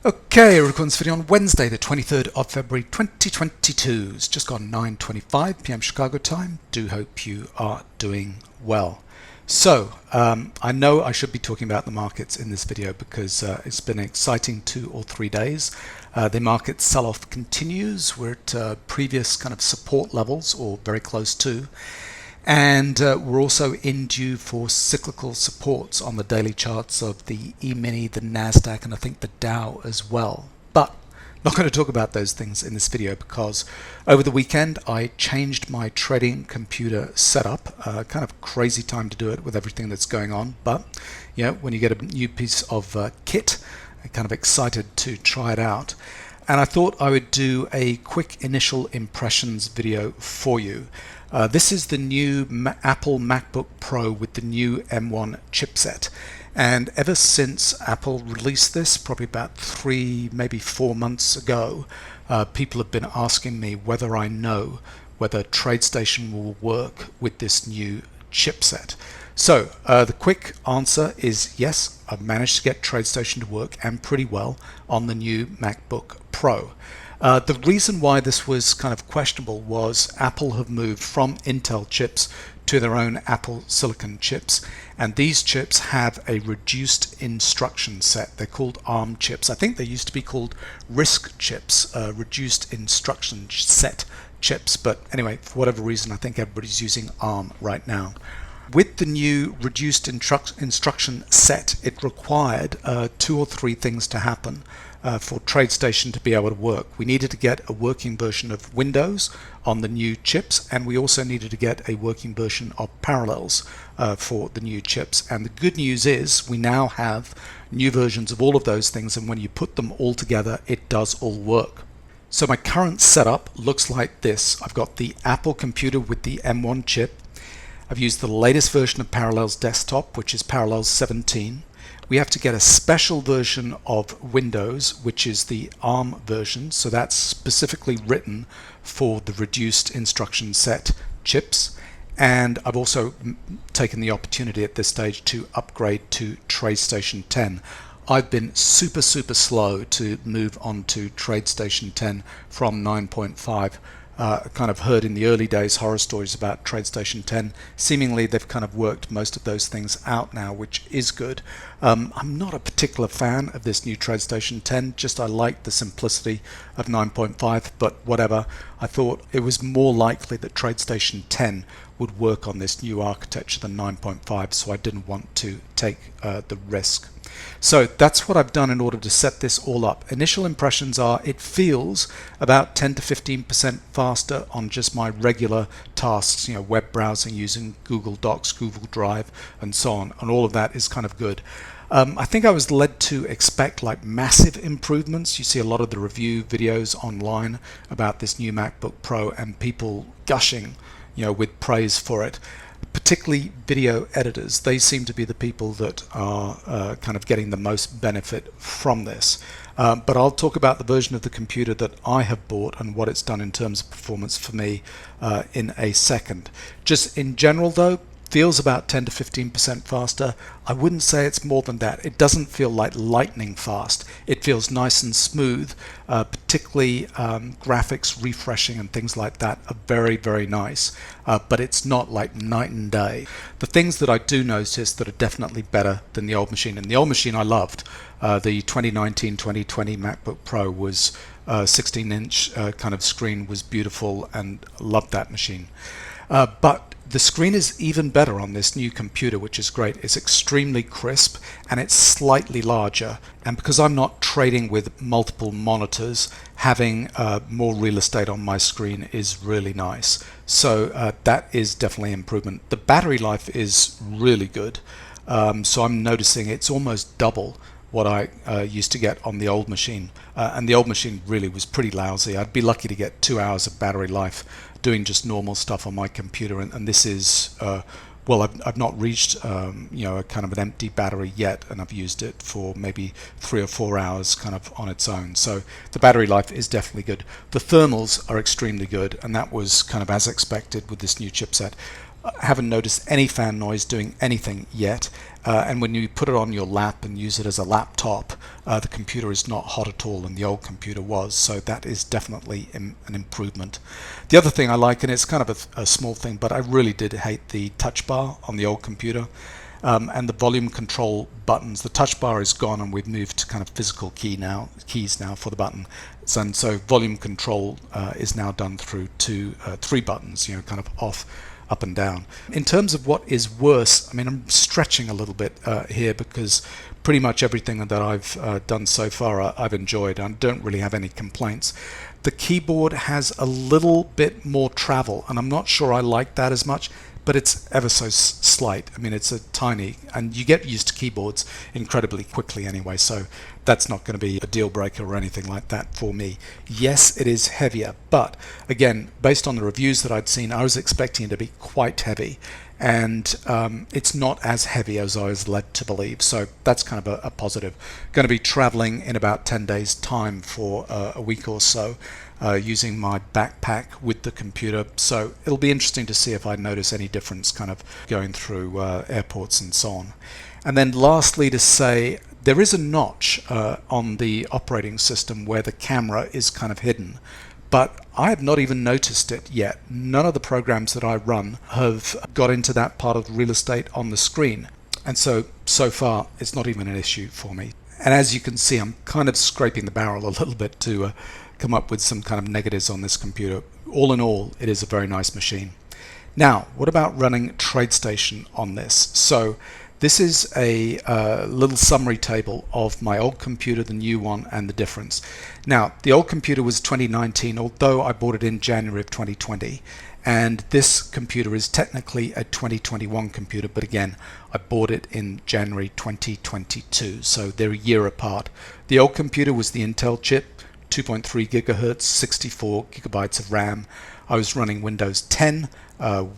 Okay, we're recording this video on Wednesday, the 23rd of February 2022. It's just gone 9:25 p.m. Chicago time. Do hope you are doing well. So, I know I should be talking about the markets in this video because it's been an exciting 2 or 3 days. The market sell-off continues. We're at previous kind of support levels or very close to. And we're also in due for cyclical supports on the daily charts of the E-mini, the NASDAQ, and I think the Dow as well. But I'm not going to talk about those things in this video because over the weekend I changed my trading computer setup. Kind of crazy time to do it with everything that's going on. But you know, when you get a new piece of kit, I'm kind of excited to try it out. And I thought I would do a quick initial impressions video for you. This is the new Apple MacBook Pro with the new M1 chipset. And ever since Apple released this, probably about 3, maybe 4 months ago, people have been asking me whether I know whether TradeStation will work with this new chipset. So the quick answer is yes, I've managed to get TradeStation to work, and pretty well, on the new MacBook Pro. The reason why this was kind of questionable was Apple have moved from Intel chips to their own Apple Silicon chips, and these chips have a reduced instruction set. They're called ARM chips. I think they used to be called RISC chips, reduced instruction set chips, but anyway, for whatever reason, I think everybody's using ARM right now. With the new reduced instruction set, it required 2 or 3 things to happen for TradeStation to be able to work. We needed to get a working version of Windows on the new chips, and we also needed to get a working version of Parallels for the new chips. And the good news is we now have new versions of all of those things, and when you put them all together, it does all work. So my current setup looks like this. I've got the Apple computer with the M1 chip. I've used the latest version of Parallels Desktop, which is Parallels 17. We have to get a special version of Windows, which is the ARM version, so that's specifically written for the reduced instruction set chips. And I've also taken the opportunity at this stage to upgrade to TradeStation 10. I've been super slow to move on to TradeStation 10 from 9.5. Kind of heard in the early days horror stories about TradeStation 10. Seemingly they've kind of worked most of those things out now, which is good. I'm not a particular fan of this new TradeStation 10, just I like the simplicity of 9.5, but whatever. I thought it was more likely that TradeStation 10 would work on this new architecture than 9.5, so I didn't want to take the risk. So that's what I've done in order to set this all up. Initial impressions are it feels about 10 to 15% faster on just my regular tasks, you know, web browsing using Google Docs, Google Drive, and so on, and all of that is kind of good. I think I was led to expect like massive improvements. You see a lot of the review videos online about this new MacBook Pro and people gushing, you know, with praise for it. Particularly video editors, they seem to be the people that are kind of getting the most benefit from this. But I'll talk about the version of the computer that I have bought and what it's done in terms of performance for me in a second. Just in general though, feels about 10 to 15% faster. I wouldn't say it's more than that. It doesn't feel like lightning fast. It feels nice and smooth, particularly graphics refreshing and things like that are very nice, but it's not like night and day. The things that I do notice that are definitely better than the old machine, and the old machine I loved, the 2019-2020 MacBook Pro was 16-inch kind of screen, was beautiful, and loved that machine. But the screen is even better on this new computer, which is great. It's extremely crisp and it's slightly larger. And because I'm not trading with multiple monitors, having more real estate on my screen is really nice. So that is definitely an improvement. The battery life is really good. So I'm noticing it's almost double what I used to get on the old machine, and the old machine really was pretty lousy. I'd be lucky to get 2 hours of battery life doing just normal stuff on my computer, and this is well, I've not reached you know, a kind of an empty battery yet, and I've used it for maybe 3 or 4 hours kind of on its own. So the battery life is definitely good. The thermals are extremely good, and that was kind of as expected with this new chipset. I haven't noticed any fan noise doing anything yet, and when you put it on your lap and use it as a laptop, the computer is not hot at all, and the old computer was, so that is definitely an improvement. The other thing I like, and it's kind of a small thing, but I really did hate the touch bar on the old computer. And the volume control buttons. The touch bar is gone, and we've moved to kind of physical keys now for the button. And so volume control is now done through three buttons, kind of off, up and down. In terms of what is worse, I mean, I'm stretching a little bit here, because pretty much everything that I've done so far I've enjoyed. I don't really have any complaints. The keyboard has a little bit more travel, and I'm not sure I like that as much, but it's ever so slight. I mean, it's a tiny, and you get used to keyboards incredibly quickly anyway, so that's not going to be a deal breaker or anything like that for me. Yes, it is heavier, but again, based on the reviews that I'd seen, I was expecting it to be quite heavy, and it's not as heavy as I was led to believe, so that's kind of a positive. Going to be traveling in about 10 days time for a week or so, using my backpack with the computer, so it'll be interesting to see if I notice any difference kind of going through airports and so on. And then lastly, to say, there is a notch on the operating system where the camera is kind of hidden, but I have not even noticed it yet. None of the programs that I run have got into that part of the real estate on the screen, and so far it's not even an issue for me. And as you can see, I'm kind of scraping the barrel a little bit to come up with some kind of negatives on this computer. All in all, it is a very nice machine. Now, what about running TradeStation on this? So this is a little summary table of my old computer, the new one, and the difference. Now, the old computer was 2019, although I bought it in January of 2020. And this computer is technically a 2021 computer, but again, I bought it in January 2022, so they're a year apart. The old computer was the Intel chip, 2.3 gigahertz, 64 gigabytes of RAM. I was running Windows 10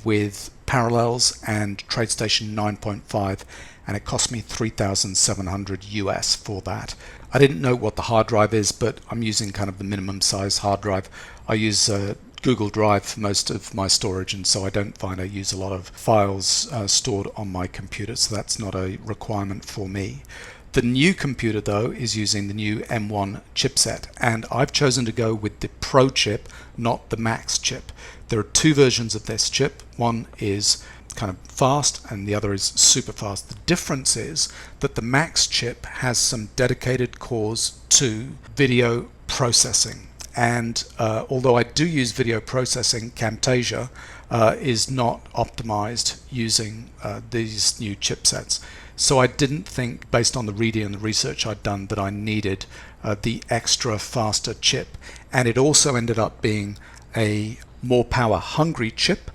with Parallels and TradeStation 9.5, and it cost me $3,700 US for that. I didn't know what the hard drive is, but I'm using kind of the minimum size hard drive. I use Google Drive for most of my storage, and so I don't find I use a lot of files stored on my computer, so that's not a requirement for me. The new computer, though, is using the new M1 chipset, and I've chosen to go with the Pro chip, not the Max chip. There are two versions of this chip. One is kind of fast and the other is super fast. The difference is that the Max chip has some dedicated cores to video processing, and although I do use video processing, Camtasia is not optimized using these new chipsets. So I didn't think, based on the reading and the research I'd done, that I needed the extra faster chip. And it also ended up being a more power hungry chip,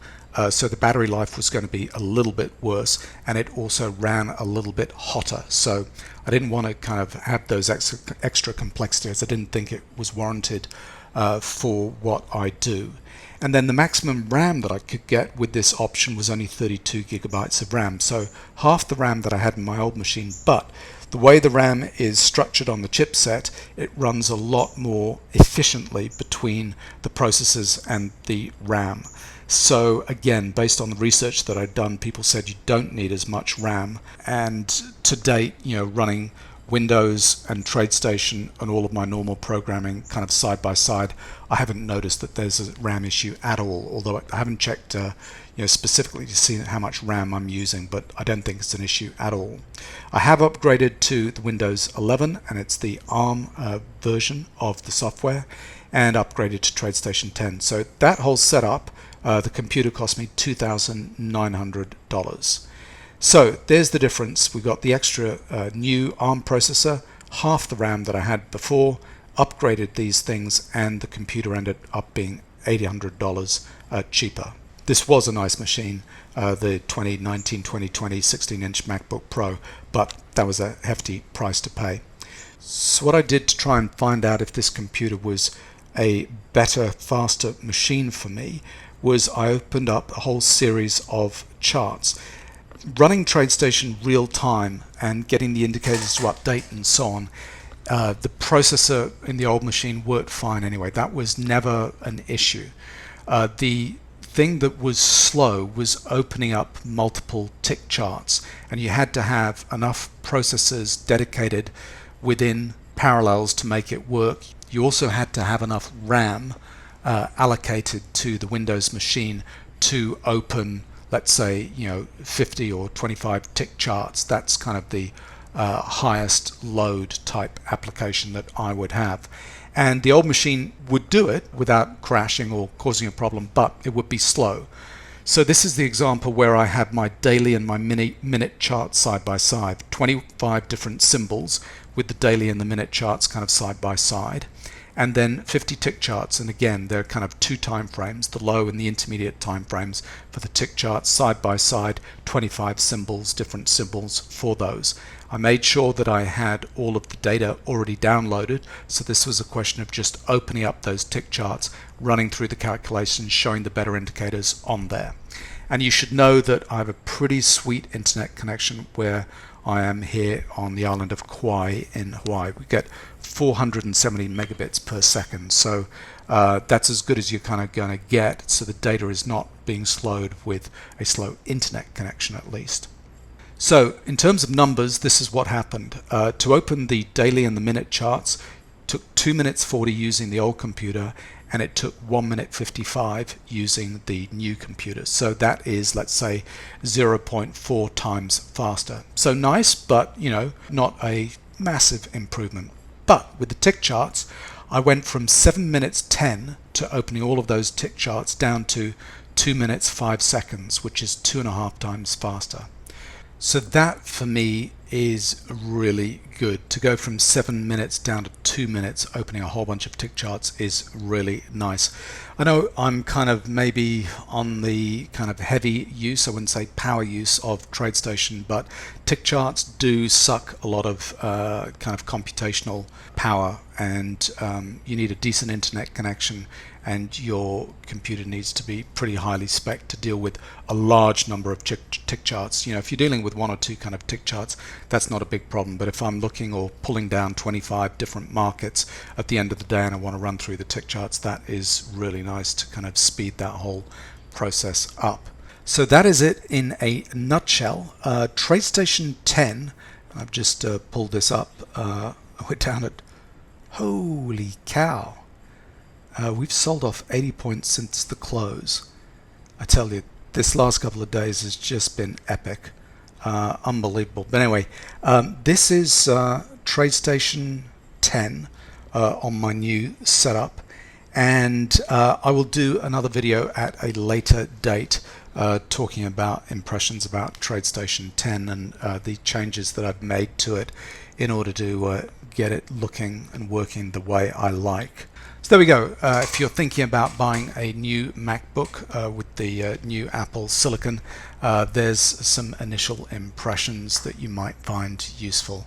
so the battery life was going to be a little bit worse, and it also ran a little bit hotter. So I didn't want to kind of have those extra complexities. I didn't think it was warranted for what I do. And then the maximum RAM that I could get with this option was only 32 gigabytes of RAM, so half the RAM that I had in my old machine. But the way the RAM is structured on the chipset, it runs a lot more efficiently between the processors and the RAM. So again, based on the research that I'd done, people said you don't need as much RAM. And to date, running Windows and TradeStation and all of my normal programming kind of side by side, I haven't noticed that there's a RAM issue at all, although I haven't checked specifically to see how much RAM I'm using, but I don't think it's an issue at all. I have upgraded to the Windows 11, and it's the ARM version of the software, and upgraded to TradeStation 10. So that whole setup, the computer cost me $2,900. So there's the difference. We got the extra new ARM processor, half the RAM that I had before, upgraded these things, and the computer ended up being $800 cheaper. This was a nice machine, the 2019-2020 16-inch MacBook Pro, but that was a hefty price to pay. So what I did to try and find out if this computer was a better, faster machine for me was I opened up a whole series of charts. Running TradeStation real time and getting the indicators to update and so on, the processor in the old machine worked fine anyway. That was never an issue. The thing that was slow was opening up multiple tick charts, and you had to have enough processors dedicated within Parallels to make it work. You also had to have enough RAM allocated to the Windows machine to open, let's say, 50 or 25 tick charts. That's kind of the highest load type application that I would have. And the old machine would do it without crashing or causing a problem, but it would be slow. So this is the example where I have my daily and my minute chart side by side, 25 different symbols with the daily and the minute charts kind of side by side, and then 50 tick charts. And again, they're kind of two time frames, the low and the intermediate time frames for the tick charts side by side, 25 symbols, different symbols for those. I made sure that I had all of the data already downloaded, so this was a question of just opening up those tick charts, running through the calculations, showing the better indicators on there. And you should know that I have a pretty sweet internet connection where I am here on the island of Kauai in Hawaii. We get 470 megabits per second, so that's as good as you're kind of going to get, so the data is not being slowed with a slow internet connection at least. So in terms of numbers, this is what happened. To open the daily and the minute charts took 2 minutes 40 using the old computer, and it took 1 minute 55 using the new computer. So that is, let's say, 0.4 times faster. So nice, but not a massive improvement. But with the tick charts, I went from 7 minutes 10 to opening all of those tick charts down to 2 minutes 5 seconds, which is 2.5 times faster. So that for me is really good. To go from 7 minutes down to 2 minutes opening a whole bunch of tick charts is really nice. I know I'm kind of maybe on the kind of heavy use, I wouldn't say power use of TradeStation, but tick charts do suck a lot of kind of computational power, and you need a decent internet connection, and your computer needs to be pretty highly spec'd to deal with a large number of tick charts. If you're dealing with 1 or 2 kind of tick charts, that's not a big problem. But if I'm looking or pulling down 25 different markets at the end of the day and I want to run through the tick charts, that is really nice to kind of speed that whole process up. So that is it in a nutshell. TradeStation 10, I've just pulled this up, we're down at, holy cow, we've sold off 80 points since the close. I tell you, this last couple of days has just been epic. Unbelievable. But anyway, this is TradeStation 10 on my new setup, and I will do another video at a later date talking about impressions about TradeStation 10 and the changes that I've made to it in order to get it looking and working the way I like. So there we go. If you're thinking about buying a new MacBook with the new Apple Silicon, there's some initial impressions that you might find useful.